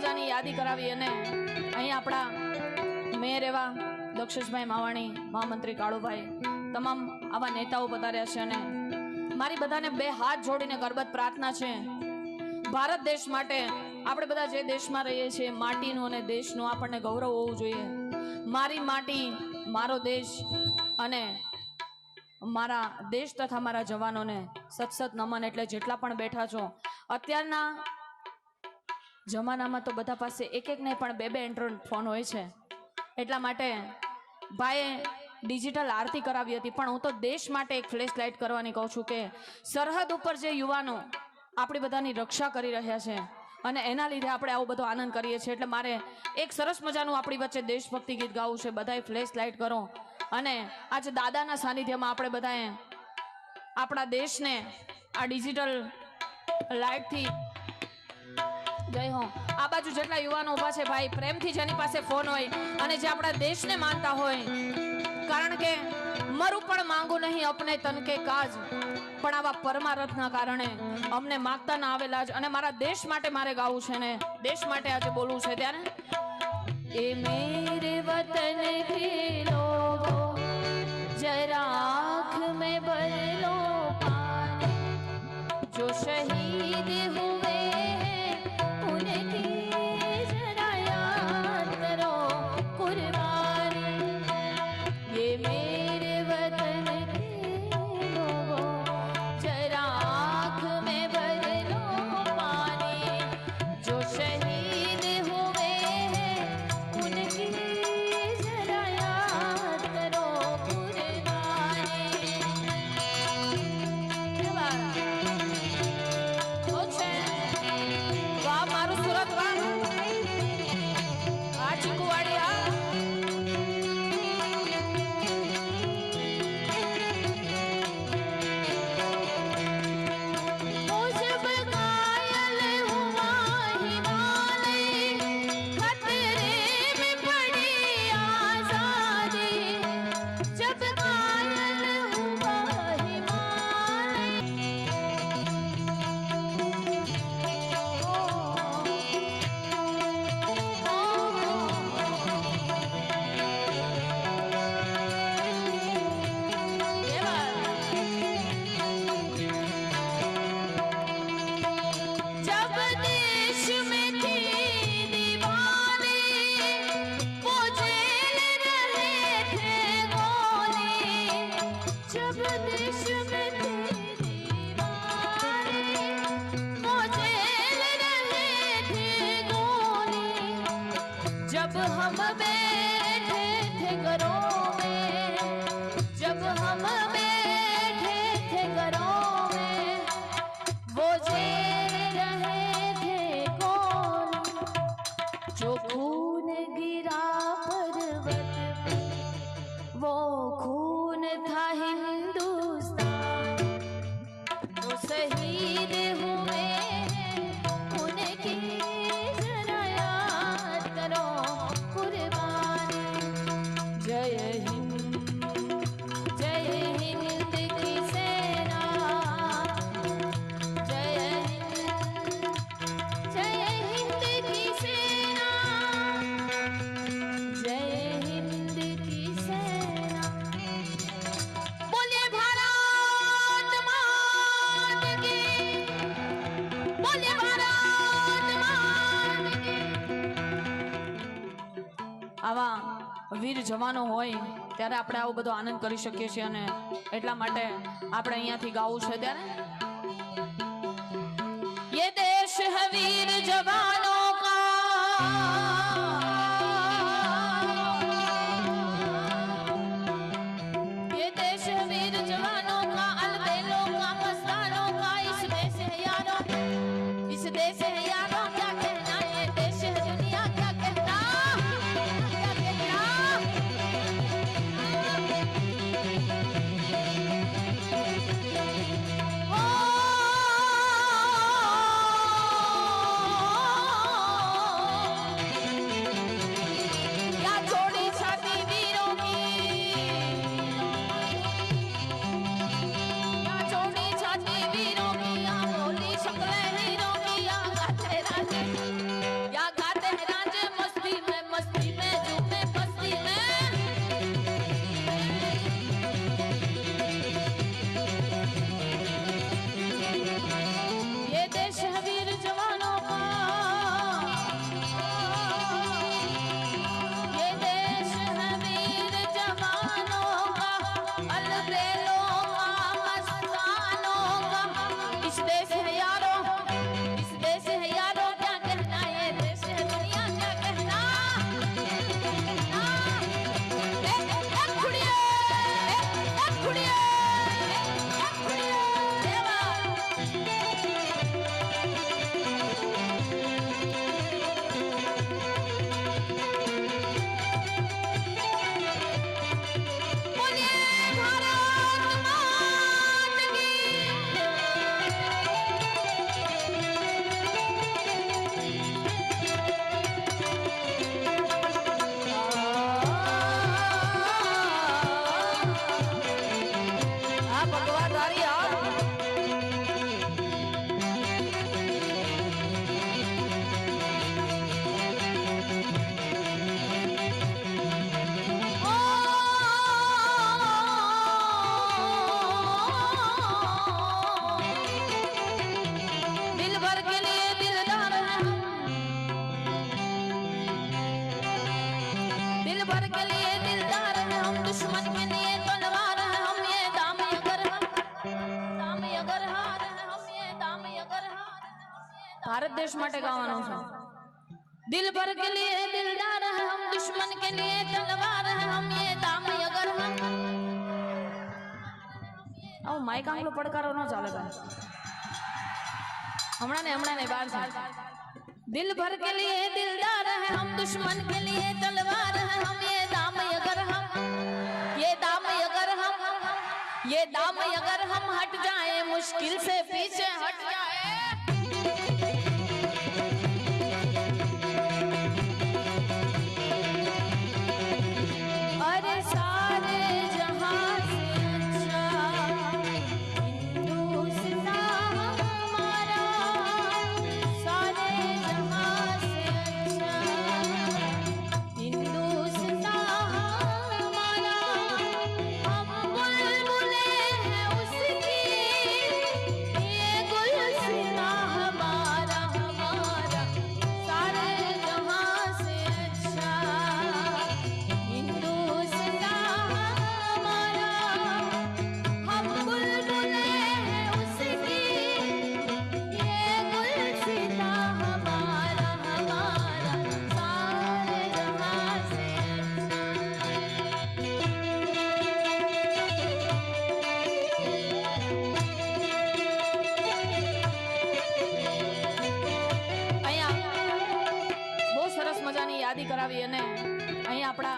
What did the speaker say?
મજાની યાદી કરાવી અને અહીં આપણા મેયર એવા દક્ષેશભાઈ માવાણી, મહામંત્રી કાળુભાઈ, તમામ આવા નેતાઓ પધાર્યા છે અને મારી બધાને બે હાથ જોડીને કરબદ્ધ પ્રાર્થના છે, ભારત દેશ માટે, આપણે બધા જે દેશમાં રહીએ છીએ માટીનું અને દેશનું આપણને ગૌરવ હોવું જોઈએ. મારી માટી, મારો દેશ અને મારા દેશ તથા મારા જવાનોને સતસત નમન. એટલે જેટલા પણ બેઠા છો, અત્યારના જમાનામાં તો બધા પાસે એક એક નહીં પણ બે એન્ડ્રોઈડ ફોન હોય છે, એટલા માટે ભાઈએ ડિજિટલ આરતી કરાવી હતી. પણ હું તો દેશ માટે એક ફ્લેશ લાઇટ કરવાની કહું છું કે સરહદ ઉપર જે યુવાનો આપણી બધાની રક્ષા કરી રહ્યા છે અને એના લીધે આપણે આવો બધો આનંદ કરીએ છીએ, એટલે મારે એક સરસ મજાનું આપણી વચ્ચે દેશભક્તિ ગીત ગાવું છે. બધાએ ફ્લેશ લાઇટ કરો અને આજે દાદાના સાનિધ્યમાં આપણે બધાએ આપણા દેશને આ ડિજિટલ લાઇટથી જય હો. આ બાજુ જેટલા યુવાનો ઊભા છે ભાઈ, પ્રેમથી જેની પાસે ફોન હોય અને જે આપણા દેશને માનતા હોય, કારણ કે મરું પણ માંગુ નહીં અપને તન કે કાજ, પણ આવા પરમારથના કારણે અમને માગતા ના આવેલા જ. અને મારા દેશ માટે મારે ગાવું છે ને દેશ માટે આજે બોલવું છે. ત્યારે એ મેરે વતન કે લોગો જરા આંખ में भर लो पानी, जो शहीद हुए उनकी जरा याद करो कुर्बानी. ये मेरे वतन के लोगो जरा आँख में भर लो पानी, जो शहीद हुए हैं उनकी जरा याद करो कुर्बानी. वाह माરું સુરત, વાહ આ ચીકુવાડી આ जब हम बैठे थे घरों में, जब हम बैठे थे घरों में, वो झेल रहे थे कौन, जो खून गिरा पर्वत पे, वो खून था हिंदुस्तान, जो शहीद हुए उनकी जरा याद करो कुर्बानी. जय हिंद, जय हिंद की सेना, जय हिंद, जय हिंद की सेना, जय हिंद की सेना. बोलिए भारत माता की, बोलिए भारत माता की. આવા વીર જવાનો હોય ત્યારે આપણે આવો બધો આનંદ કરી શકીએ છીએ અને એટલા માટે આપણે અહીંયાથી ગાવું છે. ત્યારે ये देश है वीर जवानों का, ये देश है वीर जवानों का, अलबेलों का, मस्तानों का. इस देश है यारों, इस देश है यारों, क्या कहना ये देश है दुनिया, क्या कहना, क्या कहना. ओ દેશ માટે ગાવાનું છે. દિલ ભર કે લીએ દિલદાર હૈ હમ, દુશ્મન કે લીએ તલવાર હૈ હમ, ये दाम अगर हम આવો માઈક આંગલો પડકારો ન ચાલે ભાઈ. હમણાં ને બાર છે. दिल भर के लिए दिलदार है हम, दुश्मन के लिए तलवार है हम, ये दाम अगर हम हट जाए, मुश्किल से पीछे हट जाए. अरे सारे जहां से अच्छा हिंदुस्तान हमारा, सारे जहां से अच्छा हिंदुस्तान हमारा. हम बुलबुले हैं उसकी, ये गुलसितां हमारा, सारे जहां से अच्छा हिंदुस्तान हमारा. हम बुलबुले हैं उसकी, ये गुलसितां हमारा, सारे जहां से અહીંયા બહુ સરસ મજાની યાદી કરાવી અને અહીંયા આપણા